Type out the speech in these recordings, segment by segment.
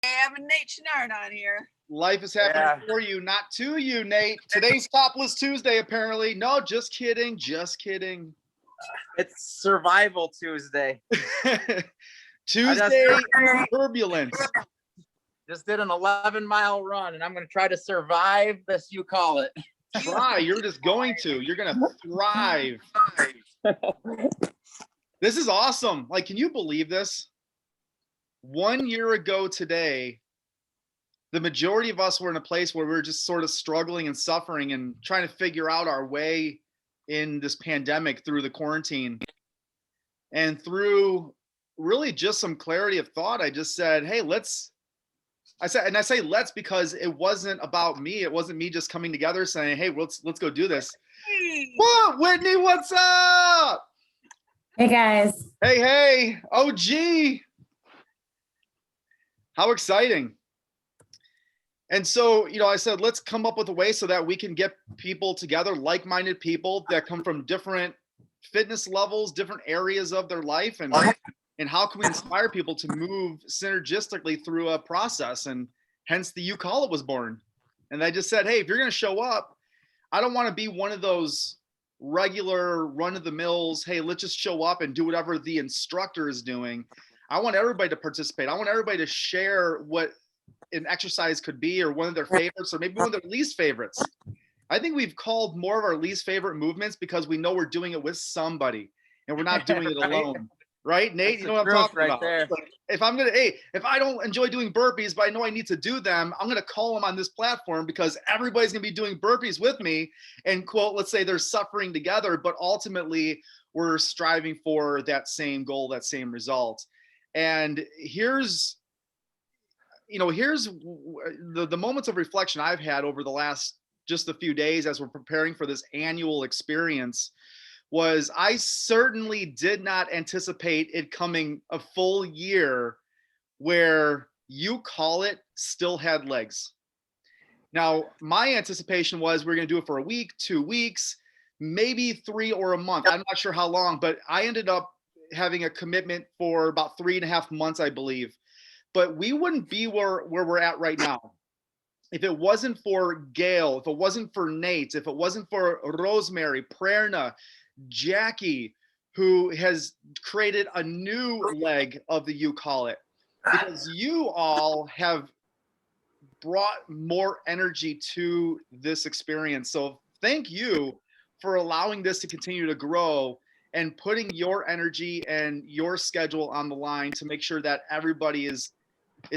I'm Nate Chenard on here. Life is happening for you, not to you, Nate. Today's Topless Tuesday, apparently. No, just kidding. Just kidding. It's Survival Tuesday. Tuesday turbulence. Just did an 11-mile run, and I'm going to try to survive this, you call it. Try. You're just going to. You're going to thrive. This is awesome. Like, can you believe this? 1 year ago today, the majority of us were in a place where we were just sort of struggling and suffering and trying to figure out our way in this pandemic through the quarantine. And through really just some clarity of thought, I just said, hey, I say let's because it wasn't about me. It wasn't me just coming together saying, hey, let's go do this. Whoa, Whitney, what's up? Hey guys. Hey, OG. How exciting. And so, I said, let's come up with a way so that we can get people together, like-minded people that come from different fitness levels, different areas of their life, and how can we inspire people to move synergistically through a process? And hence the You Call It was born. And I just said, hey, if you're going to show up, I don't want to be one of those regular run-of-the-mills, hey, let's just show up and do whatever the instructor is doing. I want everybody to participate. I want everybody to share what an exercise could be, or one of their favorites, or maybe one of their least favorites. I think we've called more of our least favorite movements because we know we're doing it with somebody and we're not doing it alone. Right, Nate? That's you know what I'm talking about. There. Like, if I don't enjoy doing burpees, but I know I need to do them, I'm going to call them on this platform because everybody's going to be doing burpees with me and quote, let's say they're suffering together, but ultimately we're striving for that same goal, that same result. And here's the moments of reflection I've had over the last just a few days as we're preparing for this annual experience was I certainly did not anticipate it coming a full year where You Call It still had legs. Now, my anticipation was we're going to do it for a week, 2 weeks, maybe 3 or a month. I'm not sure how long, but I ended up having a commitment for about 3.5 months, I believe. But we wouldn't be where we're at right now if it wasn't for Gail, if it wasn't for Nate, if it wasn't for Rosemary, Prerna, Jackie, who has created a new leg of the You Call It, because you all have brought more energy to this experience. So thank you for allowing this to continue to grow and putting your energy and your schedule on the line to make sure that everybody is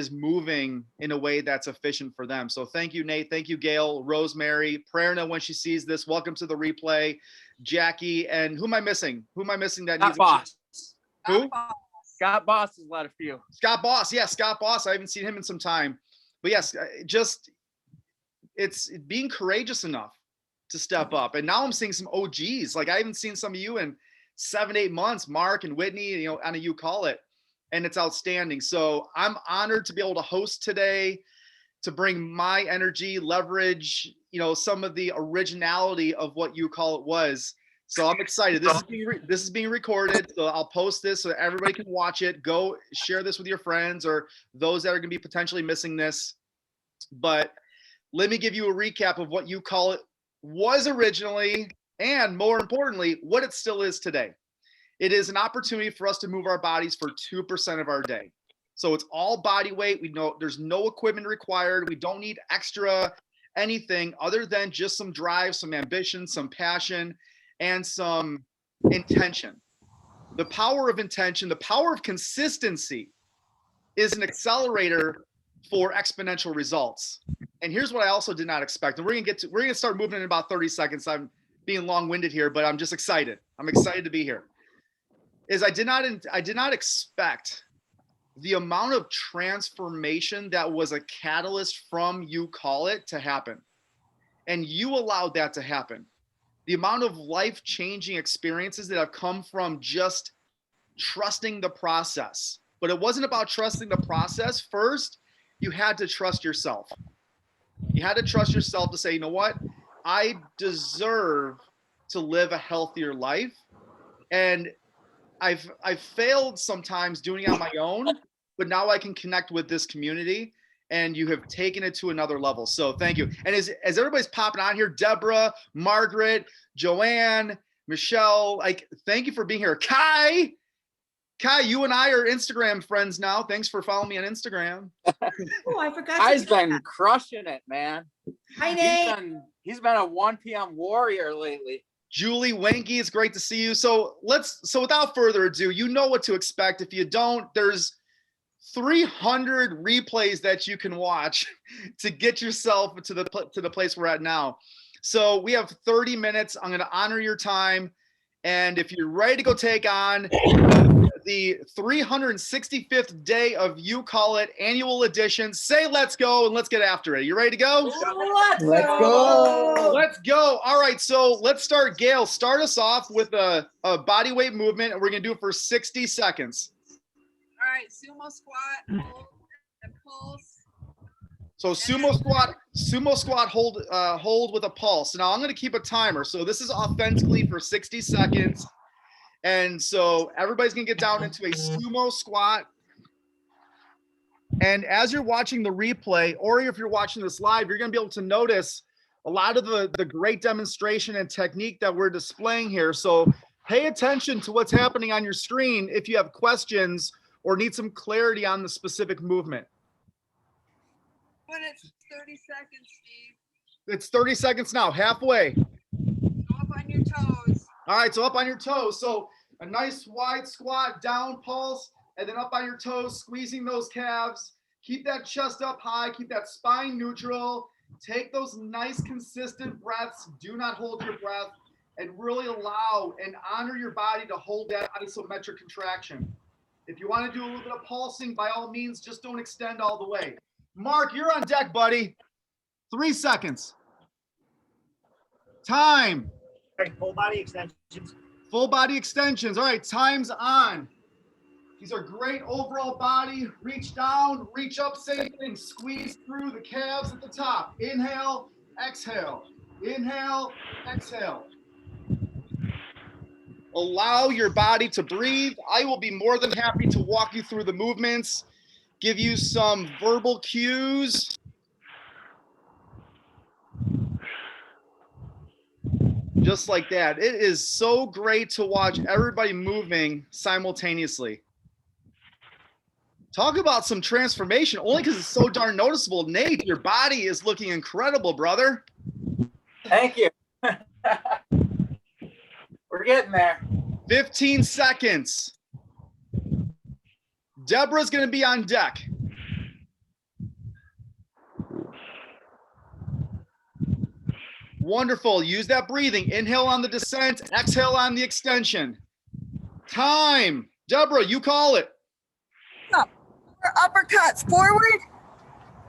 moving in a way that's efficient for them. So thank you, Nate. Thank you, Gail, Rosemary, Prerna, when she sees this, welcome to the replay. Jackie, and who am I missing? That needs Boss. Who? Scott Boss has led a few. Scott Boss. Yeah, Scott Boss. I haven't seen him in some time. But yes, it's being courageous enough to step up. And now I'm seeing some OGs. Like I haven't seen some of you in 7-8 months, Mark and Whitney, on a You Call It. And it's outstanding. So I'm honored to be able to host today, to bring my energy, leverage, some of the originality of what You Call It was. So I'm excited. This is being recorded. So I'll post this so everybody can watch it. Go share this with your friends or those that are going to be potentially missing this. But let me give you a recap of what You Call It was originally, and more importantly, what it still is today. It is an opportunity for us to move our bodies for 2% of our day. So it's all body weight. We know there's no equipment required. We don't need extra anything other than just some drive, some ambition, some passion, and some intention. The power of intention, the power of consistency is an accelerator for exponential results. And here's what I also did not expect. And we're gonna start moving in about 30 seconds. I'm being long-winded here, but I'm just excited. I'm excited to be here. I did not expect the amount of transformation that was a catalyst from You Call It to happen. And you allowed that to happen. The amount of life-changing experiences that have come from just trusting the process. But it wasn't about trusting the process. First, you had to trust yourself. You had to trust yourself to say, you know what? I deserve to live a healthier life. And I've failed sometimes doing it on my own, but now I can connect with this community, and you have taken it to another level. So thank you. And as everybody's popping on here, Deborah, Margaret, Joanne, Michelle, like, thank you for being here. Kai, you and I are Instagram friends now. Thanks for following me on Instagram. Oh, I forgot. Kai's been crushing it, man. Hi, Nate. He's been a 1 p.m. warrior lately. Julie Wanky, it's great to see you. So without further ado, you know what to expect. If you don't, there's 300 replays that you can watch to get yourself to the place we're at now. So we have 30 minutes. I'm going to honor your time. And if you're ready to go take on the 365th day of You Call It annual edition, say let's go and let's get after it. You ready to go? Let's go. Let's go. All right, so let's start. Gail, start us off with a body weight movement, and we're going to do it for 60 seconds. All right, sumo squat, hold and pulse. So sumo squat, hold with a pulse. Now I'm going to keep a timer. So this is authentically for 60 seconds. And so everybody's going to get down into a sumo squat. And as you're watching the replay, or if you're watching this live, you're going to be able to notice a lot of the great demonstration and technique that we're displaying here. So pay attention to what's happening on your screen if you have questions or need some clarity on the specific movement. When it's 30 seconds, Steve. It's 30 seconds now, halfway. Go up on your toes. All right, so up on your toes. So a nice wide squat, down pulse, and then up on your toes, squeezing those calves. Keep that chest up high, keep that spine neutral. Take those nice consistent breaths. Do not hold your breath, and really allow and honor your body to hold that isometric contraction. If you want to do a little bit of pulsing, by all means, just don't extend all the way. Mark, you're on deck, buddy. 3 seconds. Time. Full body extensions. Full body extensions. All right, time's on. These are great overall body. Reach down, reach up, same thing. Squeeze through the calves at the top. Inhale, exhale. Inhale, exhale. Allow your body to breathe. I will be more than happy to walk you through the movements, give you some verbal cues. Just like that. It is so great to watch everybody moving simultaneously. Talk about some transformation, only because it's so darn noticeable. Nate, your body is looking incredible, brother. Thank you. We're getting there. 15 seconds. Deborah's going to be on deck. Wonderful. Use that breathing. Inhale on the descent, exhale on the extension. Time. Deborah, you call it. Up. 4 uppercuts forward,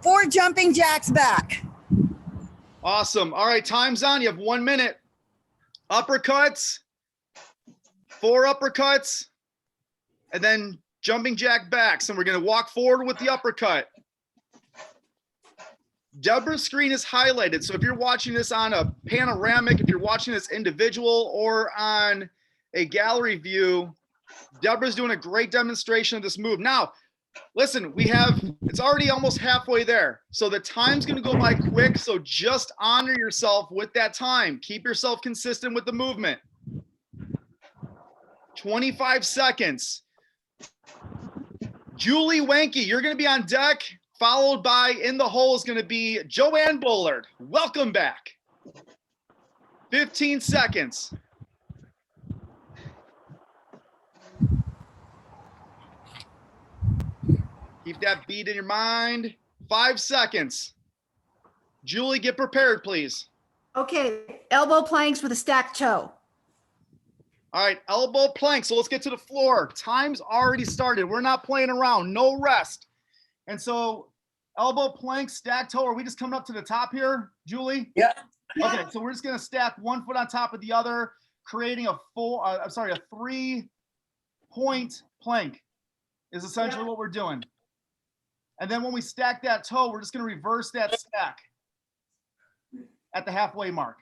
4 jumping jacks back. Awesome. All right, time's on. You have 1 minute. Uppercuts, 4 uppercuts, and then jumping jack backs. And we're going to walk forward with the uppercut. Deborah's screen is highlighted. So if you're watching this on a panoramic, if you're watching this individual or on a gallery view, Deborah's doing a great demonstration of this move. Now, listen, it's already almost halfway there. So the time's going to go by quick. So just honor yourself with that time. Keep yourself consistent with the movement. 25 seconds. Julie Wanky, you're going to be on deck. Followed by in the hole is going to be Joanne Bullard. Welcome back. 15 seconds. Keep that beat in your mind. 5 seconds. Julie, get prepared, please. Okay, elbow planks with a stacked toe. All right, elbow plank. So let's get to the floor. Time's already started. We're not playing around. No rest. And so elbow plank, stack toe. Are we just coming up to the top here, Julie? Yeah. Okay, so we're just gonna stack 1 foot on top of the other, creating a 3-point plank is essentially what we're doing. And then when we stack that toe, we're just gonna reverse that stack at the halfway mark.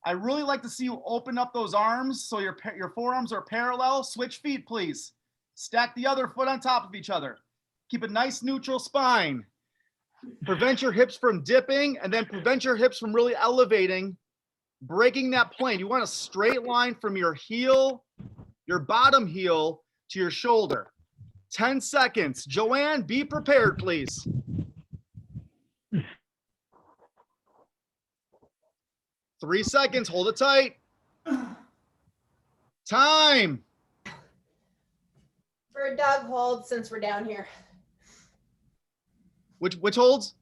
I really like to see you open up those arms so your forearms are parallel. Switch feet, please. Stack the other foot on top of each other. Keep a nice neutral spine. Prevent your hips from dipping, and then prevent your hips from really elevating, breaking that plane. You want a straight line from your heel, your bottom heel, to your shoulder. 10 seconds. Joanne, be prepared, please. Three seconds. Hold it tight. Time. Bird dog hold since we're down here. Which holds?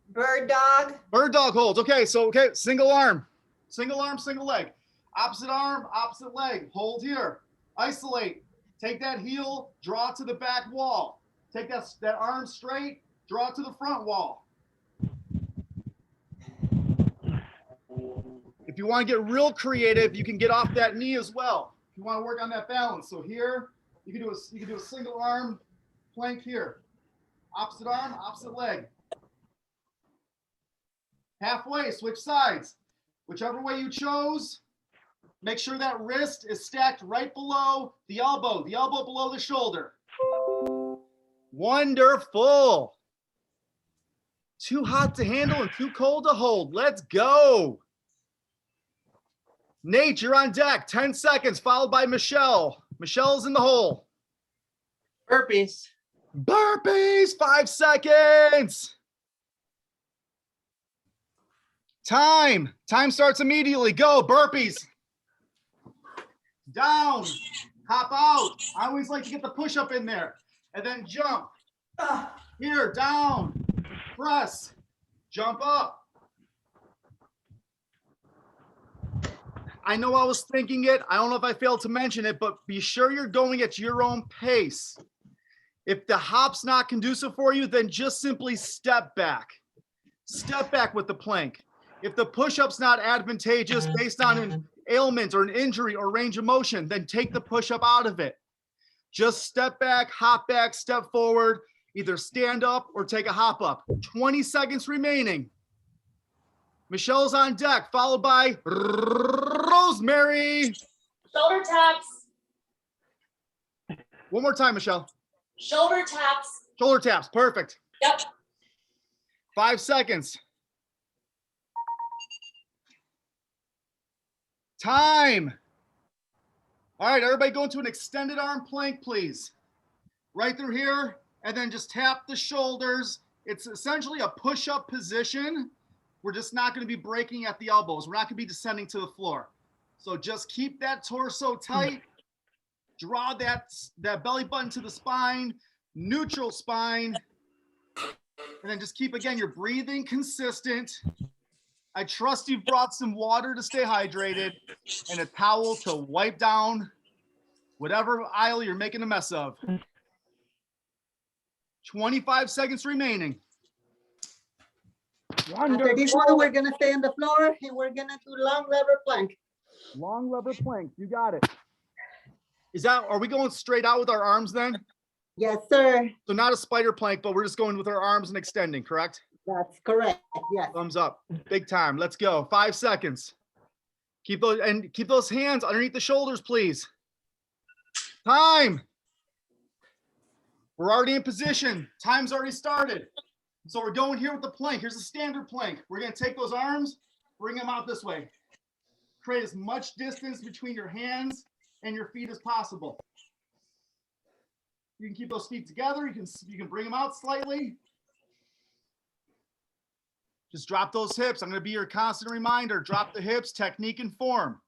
Bird dog. Bird dog holds. Okay, so single arm, single leg. Opposite arm, opposite leg. Hold here. Isolate. Take that heel, draw it to the back wall. Take that arm straight, draw it to the front wall. If you want to get real creative, you can get off that knee as well. If you want to work on that balance. So here, you can do a single arm plank here. Opposite arm, opposite leg. Halfway, switch sides. Whichever way you chose, make sure that wrist is stacked right below the elbow below the shoulder. Wonderful. Too hot to handle and too cold to hold. Let's go. Nate, you're on deck. 10 seconds, followed by Michelle. Michelle's in the hole. Burpees. Burpees, 5 seconds. Time starts immediately. Go, burpees. Down, hop out. I always like to get the push-up in there. And then jump. Here, down, press, jump up. I know I was thinking it. I don't know if I failed to mention it, but be sure you're going at your own pace. If the hop's not conducive for you, then just simply step back. Step back with the plank. If the push-up's not advantageous based on an ailment or an injury or range of motion, then take the push-up out of it. Just step back, hop back, step forward, either stand up or take a hop up. 20 seconds remaining. Michelle's on deck, followed by Rosemary. Shoulder taps. One more time, Michelle. Shoulder taps. Shoulder taps, perfect. Yep. 5 seconds. Time. All right, everybody go into an extended arm plank, please. Right through here, and then just tap the shoulders. It's essentially a push-up position. We're just not going to be breaking at the elbows. We're not going to be descending to the floor. So just keep that torso tight. Draw that belly button to the spine, neutral spine. And then just keep, again, your breathing consistent. I trust you've brought some water to stay hydrated and a towel to wipe down whatever aisle you're making a mess of. 25 seconds remaining. After this one, we're gonna stay on the floor and we're gonna do long lever plank. Long lever plank, you got it. Are we going straight out with our arms then? Yes, sir. So not a spider plank, but we're just going with our arms and extending, correct? That's correct. Yes. Thumbs up. Big time. Let's go. 5 seconds. Keep those hands underneath the shoulders, please. Time. We're already in position. Time's already started. So we're going here with the plank. Here's a standard plank. We're going to take those arms, bring them out this way. Create as much distance between your hands and your feet as possible. You can keep those feet together. You can bring them out slightly. Just drop those hips. I'm going to be your constant reminder. Drop the hips, technique and form.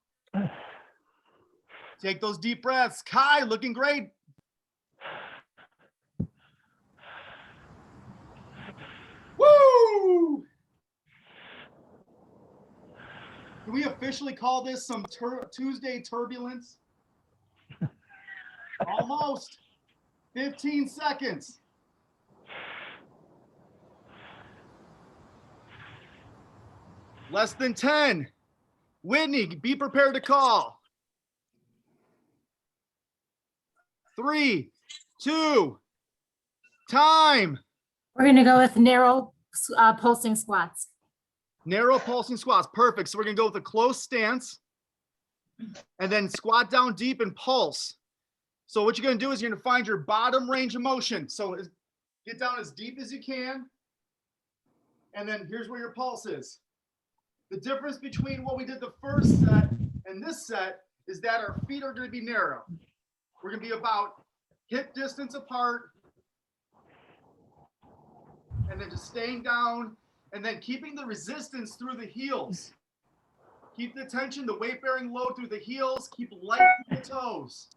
Take those deep breaths. Kai, looking great. Woo! Can we officially call this some Tuesday turbulence? Almost. 15 seconds. Less than 10. Whitney, be prepared to call. 3, 2, time. We're going to go with narrow pulsing squats. Narrow pulsing squats. Perfect. So we're going to go with a close stance and then squat down deep and pulse. So what you're going to do is you're going to find your bottom range of motion. So get down as deep as you can. And then here's where your pulse is. The difference between what we did the first set and this set is that our feet are going to be narrow. We're going to be about hip distance apart. And then just staying down and then keeping the resistance through the heels. Keep the tension, the weight-bearing load through the heels. Keep light through the toes.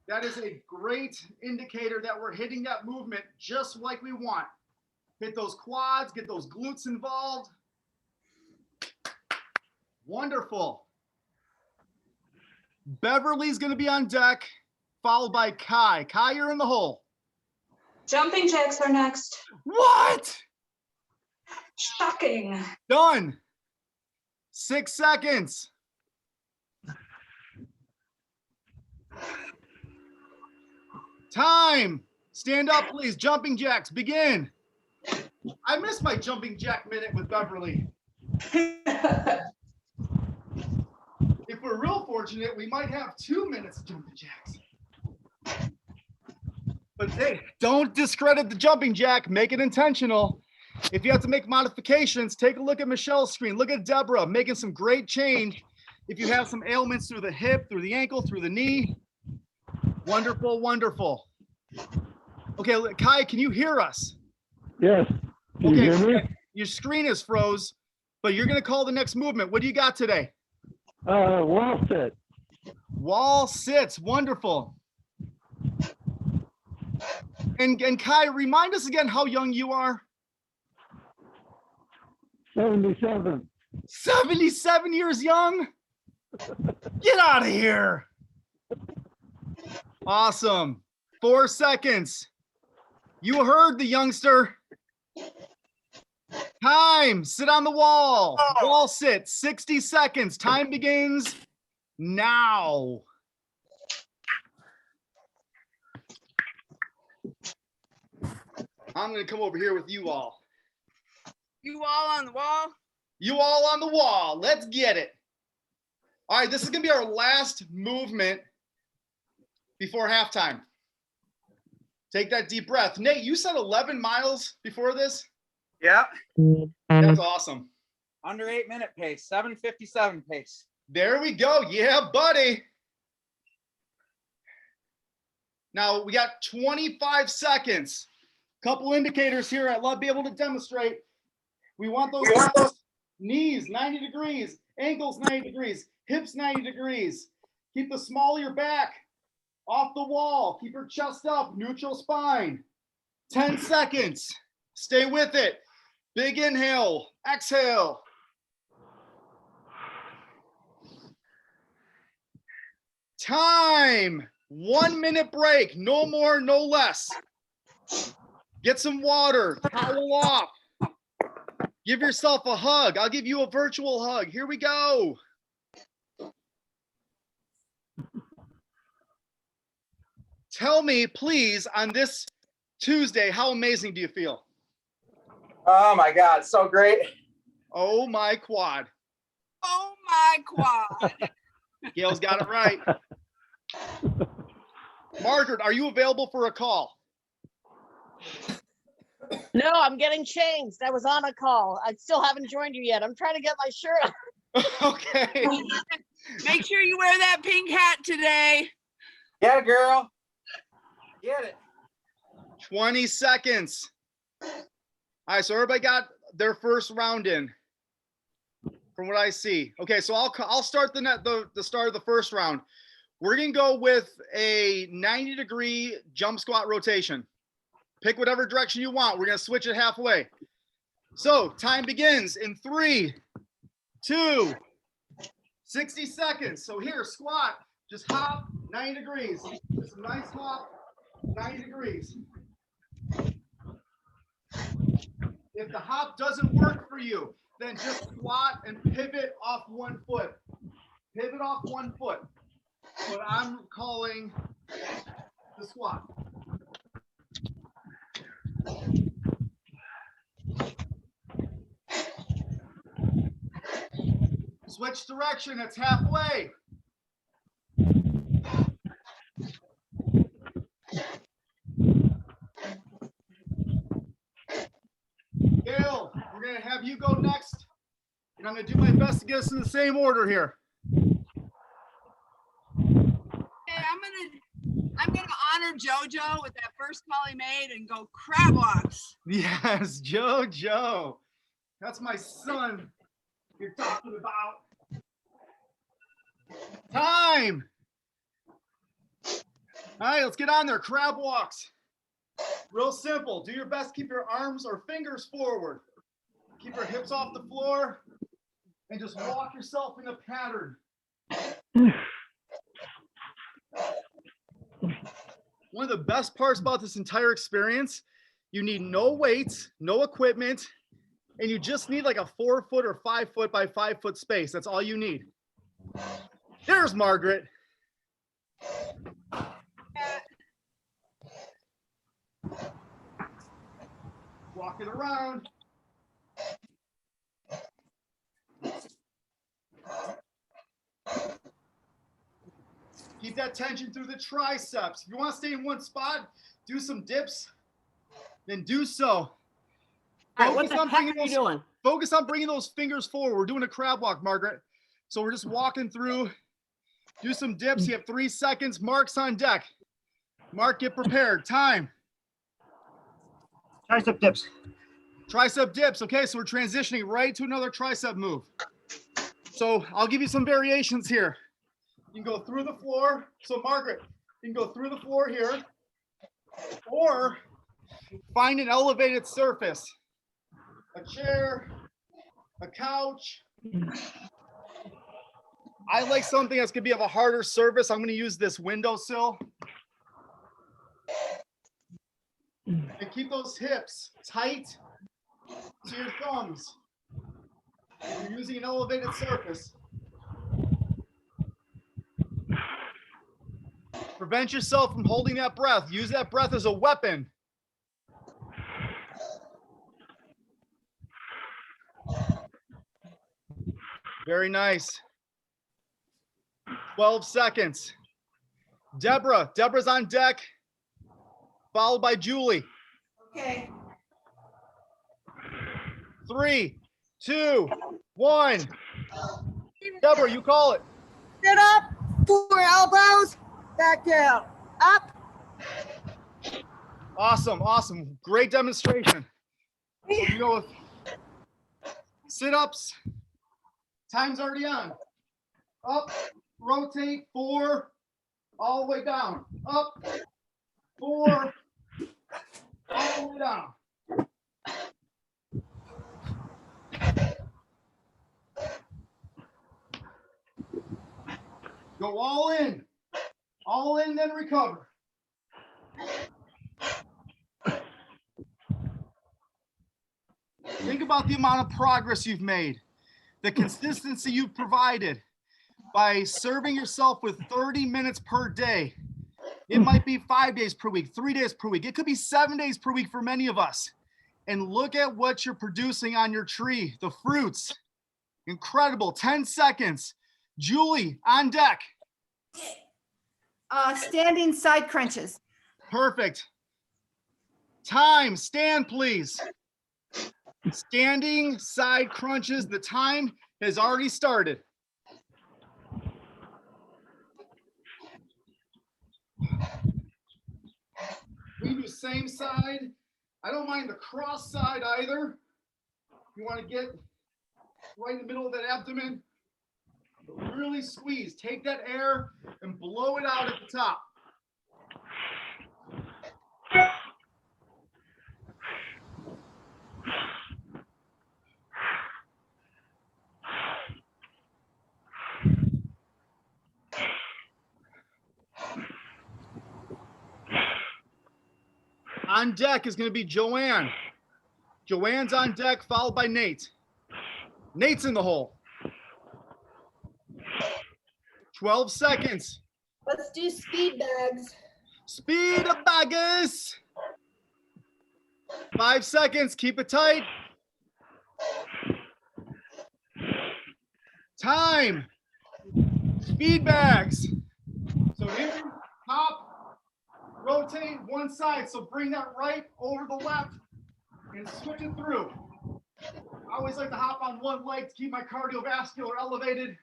That is a great indicator that we're hitting that movement just like we want. Hit those quads, get those glutes involved. Wonderful. Beverly's going to be on deck, followed by Kai. Kai, you're in the hole. Jumping jacks are next. What? Shocking. Done. 6 seconds. Time. Stand up, please. Jumping jacks, begin. I missed my jumping jack minute with Beverly. If we're real fortunate, we might have 2 minutes of jumping jacks. But hey, don't discredit the jumping jack. Make it intentional. If you have to make modifications, take a look at Michelle's screen. Look at Deborah making some great change. If you have some ailments through the hip, through the ankle, through the knee. Wonderful, wonderful. Okay, Kai, can you hear us? Yes. Can you hear me? Your screen is froze, but you're going to call the next movement. What do you got today? Wall sit. Wall sits. Wonderful. And Kai, remind us again how young you are. 77. 77 years young? Get out of here. Awesome. 4 seconds. You heard the youngster. Time. Sit on the wall. Wall sit. 60 seconds. Time begins now. I'm going to come over here with you all. You all on the wall? You all on the wall. Let's get it. All right, this is going to be our last movement before halftime. Take that deep breath. Nate, you said 11 miles before this? Yep. That's awesome. Under 8-minute pace, 7:57 pace. There we go. Yeah, buddy. Now we got 25 seconds. Couple indicators here I'd love to be able to demonstrate. We want those knees 90 degrees, ankles 90 degrees, hips 90 degrees. Keep the small of your back off the wall. Keep your chest up, neutral spine. 10 seconds. Stay with it. Big inhale, exhale. Time. 1 minute break. No more, no less. Get some water. Towel off. Give yourself a hug. I'll give you a virtual hug. Here we go. Tell me, please, on this Tuesday, how amazing do you feel? Oh my God, so great. Oh my quad. Oh my quad. Gail's got it right. Margaret, are you available for a call? No, I'm getting changed. I was on a call. I still haven't joined you yet. I'm trying to get my shirt on. Okay. Make sure you wear that pink hat today. Yeah, girl. Get it. 20 seconds. All right, so everybody got their first round in from what I see. Okay, so I'll start the start of the first round. We're going to go with a 90-degree jump squat rotation. Pick whatever direction you want. We're going to switch it halfway. So time begins in 3, 2, 60 seconds. So here, squat, just hop 90 degrees. Just a nice hop, 90 degrees. If the hop doesn't work for you, then just squat and pivot off one foot. Pivot off one foot. What I'm calling the squat. Switch direction, it's halfway. gonna have you go next, and I'm gonna do my best to get us in the same order here. Okay, I'm gonna honor JoJo with that first call he made and go crab walks. Yes, JoJo. That's my son you're talking about. Time. All right, let's get on there. Crab walks. Real simple. Do your best. Keep your arms or fingers forward. Keep your hips off the floor and just walk yourself in a pattern. One of the best parts about this entire experience, you need no weights, no equipment, and you just need like a 4 foot or 5 foot by 5 foot space. That's all you need. There's Margaret. Walk it around. Keep that tension through the triceps. If you want to stay in one spot, do some dips, then do so. All right, what the heck are you doing? Focus on bringing those fingers forward. We're doing a crab walk, Margaret. So we're just walking through. Do some dips. You have 3 seconds. Mark's on deck. Mark, get prepared. Time. Tricep dips. Tricep dips. Okay, so we're transitioning right to another tricep move. So I'll give you some variations here. You can go through the floor. So Margaret, you can go through the floor here, or find an elevated surface. A chair, a couch. I like something that's gonna be of a harder surface. I'm gonna use this windowsill. And keep those hips tight to your thumbs. You're using an elevated surface. Prevent yourself from holding that breath. Use that breath as a weapon. Very nice. 12 seconds. Deborah's on deck, followed by Julie. Okay. 3, 2, 1. Deborah, you call it. Sit up, 4 elbows, back down, up. Awesome, awesome. Great demonstration. You go with sit-ups. Time's already on. Up, rotate, 4, all the way down. Up, 4, all the way down. Go all in, then recover. Think about the amount of progress you've made, the consistency you've provided by serving yourself with 30 minutes per day. It might be 5 days per week, 3 days per week. It could be 7 days per week for many of us. And look at what you're producing on your tree, the fruits. Incredible. 10 seconds. Julie, on deck. Standing side crunches. Perfect. Time. Stand, please. Standing side crunches. The time has already started. We can do same side. I don't mind the cross side either. You want to get right in the middle of that abdomen. Really squeeze. Take that air and blow it out at the top. On deck is going to be Joanne. Joanne's on deck, followed by Nate. Nate's in the hole. 12 seconds. Let's do speed bags. Speed baggers. 5 seconds. Keep it tight. Time. Speed bags. So here, hop, rotate one side. So bring that right over the left and switch it through. I always like to hop on one leg to keep my cardiovascular elevated.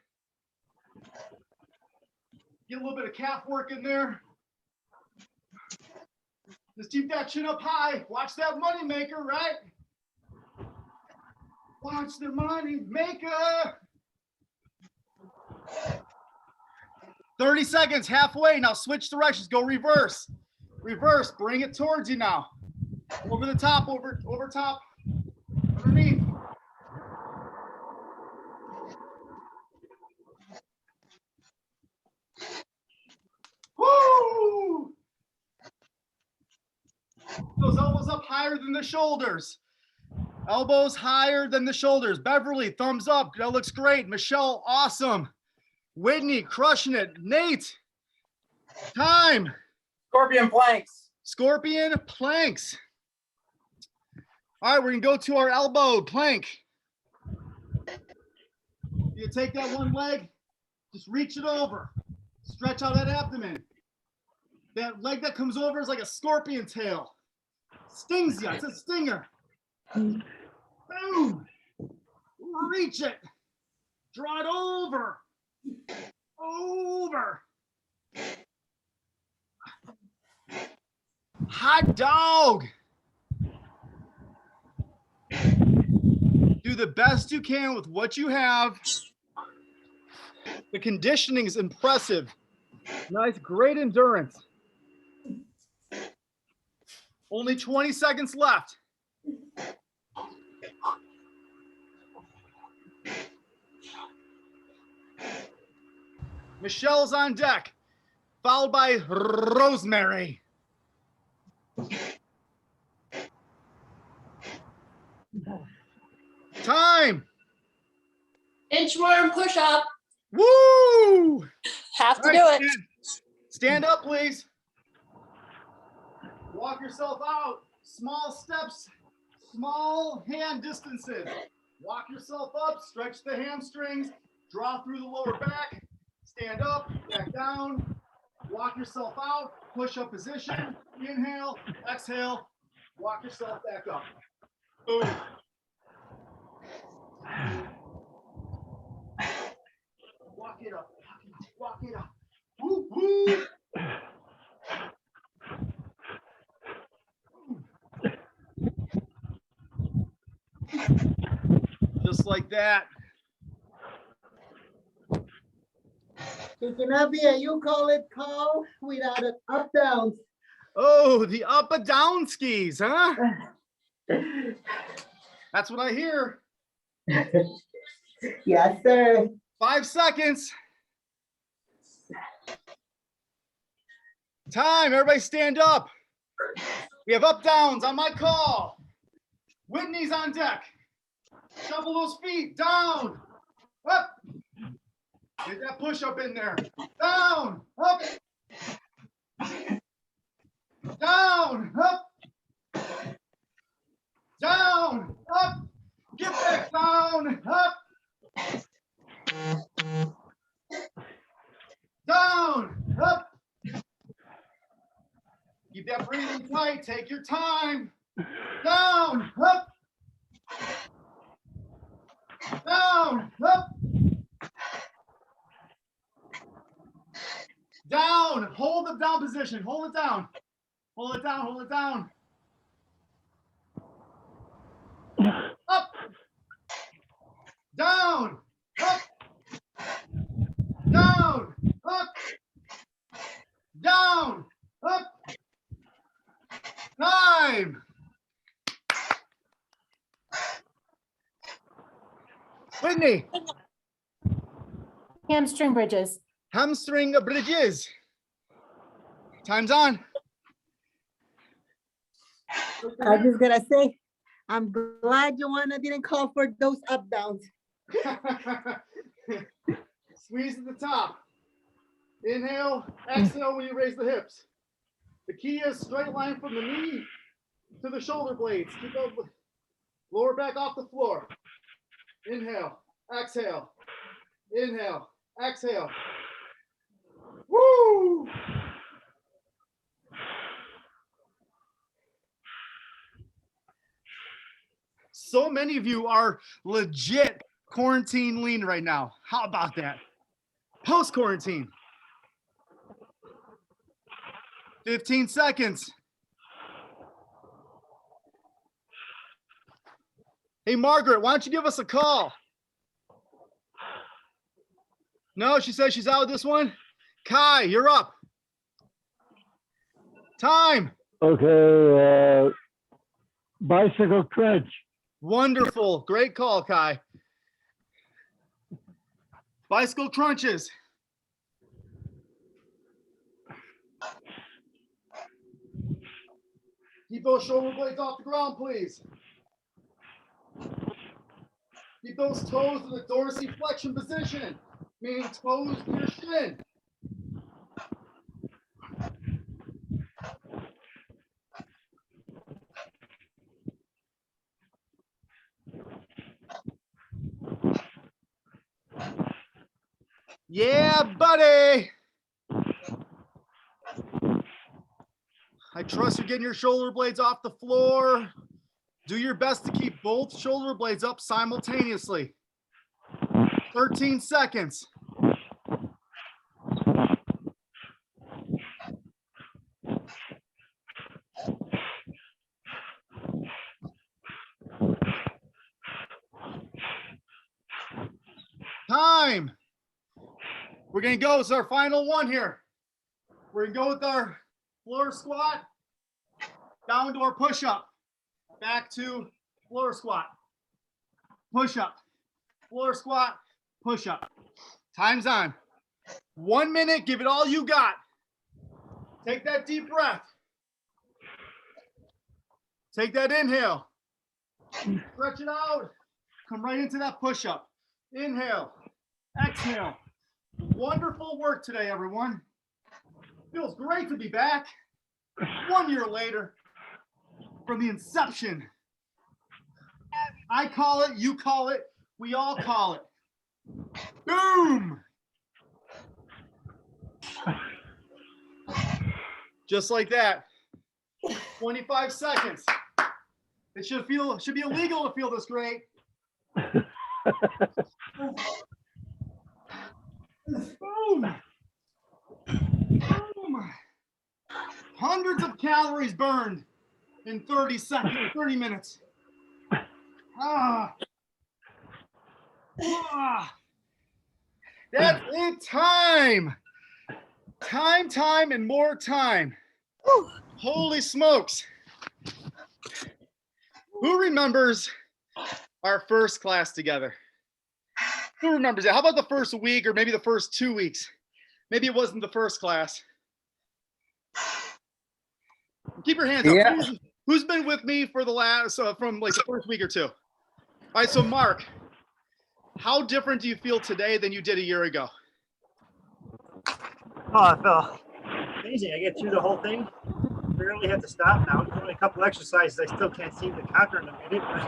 Get a little bit of calf work in there. Just keep that chin up high. Watch that money maker, right? Watch the money maker. 30 seconds, halfway. Now switch directions. Go reverse. Reverse. Bring it towards you now. Over the top, over top, underneath. Woo! Those elbows up higher than the shoulders. Elbows higher than the shoulders. Beverly, thumbs up. That looks great. Michelle, awesome. Whitney, crushing it. Nate, time. Scorpion planks. Scorpion planks. All right, we're gonna go to our elbow plank. You take that one leg, just reach it over. Stretch out that abdomen. That leg that comes over is like a scorpion tail. Stings you, it's a stinger. Boom. Reach it. Draw it over. Over. Hot dog. Do the best you can with what you have. The conditioning is impressive. Nice, great endurance. Only 20 seconds left. Michelle's on deck, followed by Rosemary. Time. Inchworm push up. Woo! Have to All do right, it. stand up, please. Walk yourself out. Small steps, small hand distances. Walk yourself up, stretch the hamstrings, draw through the lower back, stand up, back down, walk yourself out, push up position, inhale, exhale, walk yourself back up. Boom. Walk it up, walk it up. Woo, woo. Just like that. It cannot be a you call it call without an up down. Oh, the up and down skis, huh? That's what I hear. Yes, sir. 5 seconds. Time, everybody stand up. We have up downs on my call. Whitney's on deck. Shuffle those feet down, up. Get that push up in there. Down, up. Down, up. Down, up. Get back down, up. Down, up. Keep that breathing tight. Take your time. Down, up. Down, up. Down. Hold the down position. Hold it down. Hold it down. Hold it down. Up. Down. Up. Down. Up. Down. Up. Time. Whitney. Hamstring bridges. Hamstring bridges. Time's on. I'm just gonna say, I'm glad Joanna didn't call for those up downs. Squeeze at the top. Inhale, exhale when you raise the hips. The key is straight line from the knee to the shoulder blades. Keep those lower back off the floor. Inhale, exhale, inhale, exhale. Woo! So many of you are legit quarantine lean right now. How about that? Post quarantine. 15 seconds. Hey, Margaret, why don't you give us a call? No, she says she's out with this one. Kai, you're up. Time. Okay, bicycle crunch. Wonderful. Great call, Kai. Bicycle crunches. Keep those shoulder blades off the ground, please. Keep those toes in the dorsiflexion position, meaning toes to your shin. Yeah, buddy. I trust you're getting your shoulder blades off the floor. Do your best to keep both shoulder blades up simultaneously. 13 seconds. Time. We're gonna go. This is our final one here. We're gonna go with our floor squat down to our push-up. Back to floor squat, push-up, floor squat, push-up. Time's on. 1 minute, give it all you got. Take that deep breath. Take that inhale. Stretch it out. Come right into that push-up. Inhale, exhale. Wonderful work today, everyone. Feels great to be back 1 year later from the inception. I call it, you call it, we all call it. Boom! Just like that. 25 seconds. It should be illegal to feel this great. Boom! Boom! Hundreds of calories burned in 30 seconds, 30 minutes. Ah. Ah. That's it. Time, and more time. Holy smokes. Who remembers our first class together? Who remembers it? How about the first week or maybe the first 2 weeks? Maybe it wasn't the first class. Keep your hands up. Yeah. Who's been with me for the last, from like the first week or two? All right, so Mark, how different do you feel today than you did a year ago? Oh, I felt amazing. I get through the whole thing. Barely have to stop now. There's only a couple exercises I still can't seem to conquer in a minute, but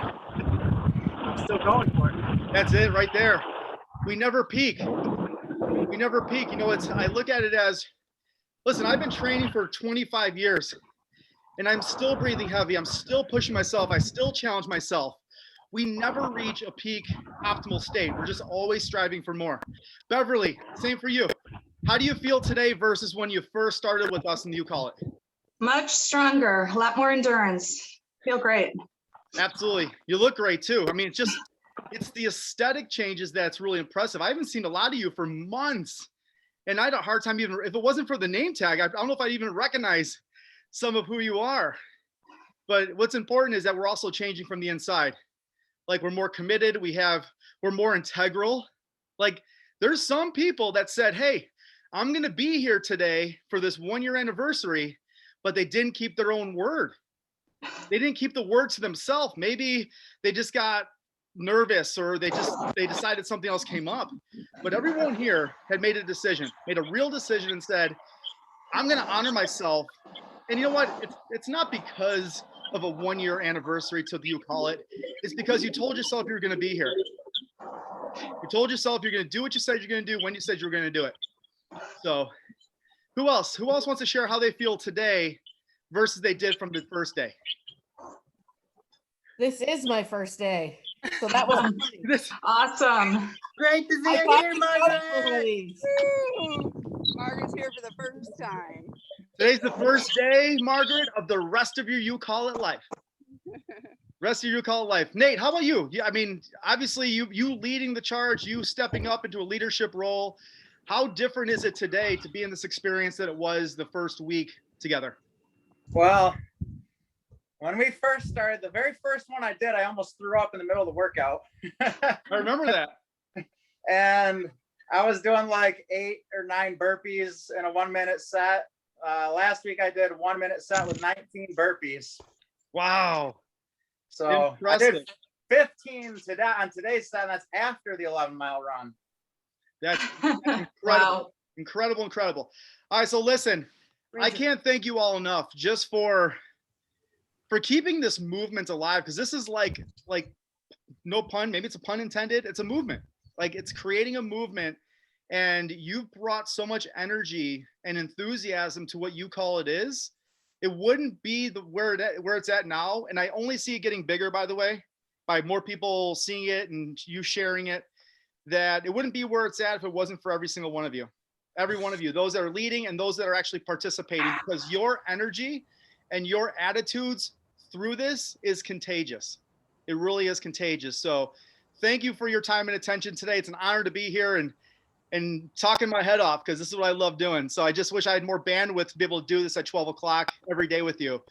I'm still going for it. That's it right there. We never peak. We never peak. You know, I look at it as, listen, I've been training for 25 years and I'm still breathing heavy. I'm still pushing myself. I still challenge myself. We never reach a peak optimal state. We're just always striving for more. Beverly, same for you. How do you feel today versus when you first started with us and you call it? Much stronger, a lot more endurance. Feel great. Absolutely. You look great too. I mean, it's the aesthetic changes that's really impressive. I haven't seen a lot of you for months. And I had a hard time even, if it wasn't for the name tag, I don't know if I'd even recognize some of who you are. But what's important is that we're also changing from the inside. Like we're more committed, we're more integral. Like there's some people that said, hey, I'm gonna be here today for this 1 year anniversary, but they didn't keep their own word. They didn't keep the word to themselves. Maybe they just got nervous or they decided something else came up. But everyone here had made a decision, made a real decision and said, I'm gonna honor myself. And you know what? It's not because of a 1 year anniversary till you call it. It's because you told yourself you were gonna be here. You told yourself you're gonna do what you said you're gonna do when you said you were gonna do it. So who else wants to share how they feel today versus they did from the first day? This is my first day. So that was This, Awesome. Great to see I you thought here, you got one of Margaret. these. Margaret's here for the first time. today's the first day, Margaret, of the rest of your You Call It life. Rest of your You Call It life. Nate, how about you? Yeah, I mean, obviously you leading the charge, you stepping up into a leadership role. How different is it today to be in this experience that it was the first week together? Well, when we first started, the very first one I did, I almost threw up in the middle of the workout. I remember that. And I was doing like 8 or 9 burpees in a 1-minute set. Last week I did a 1-minute set with 19 burpees. Wow. So I did Impressive. 15 today on today's set. And that's after the 11-mile run. That's Wow. incredible. All right, so listen, I can't thank you all enough just for keeping this movement alive, because this is like no pun, maybe it's a pun intended, it's a movement. Like, it's creating a movement, and you've brought so much energy and enthusiasm to what You Call It is. It wouldn't be where it's at now, and I only see it getting bigger, by the way, by more people seeing it and you sharing it, that it wouldn't be where it's at if it wasn't for every single one of you. Every one of you, those that are leading and those that are actually participating, because your energy and your attitudes through this is contagious. It really is contagious. So thank you for your time and attention today. It's an honor to be here and talking my head off, because this is what I love doing. So I just wish I had more bandwidth to be able to do this at 12 o'clock every day with you.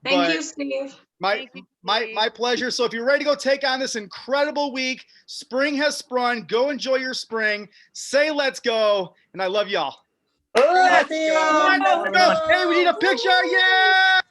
Thank you, Steve. My pleasure. So if you're ready to go take on this incredible week, spring has sprung. Go enjoy your spring. Say let's go. And I love y'all. Let's go. go. Hey, we need a picture. Yeah.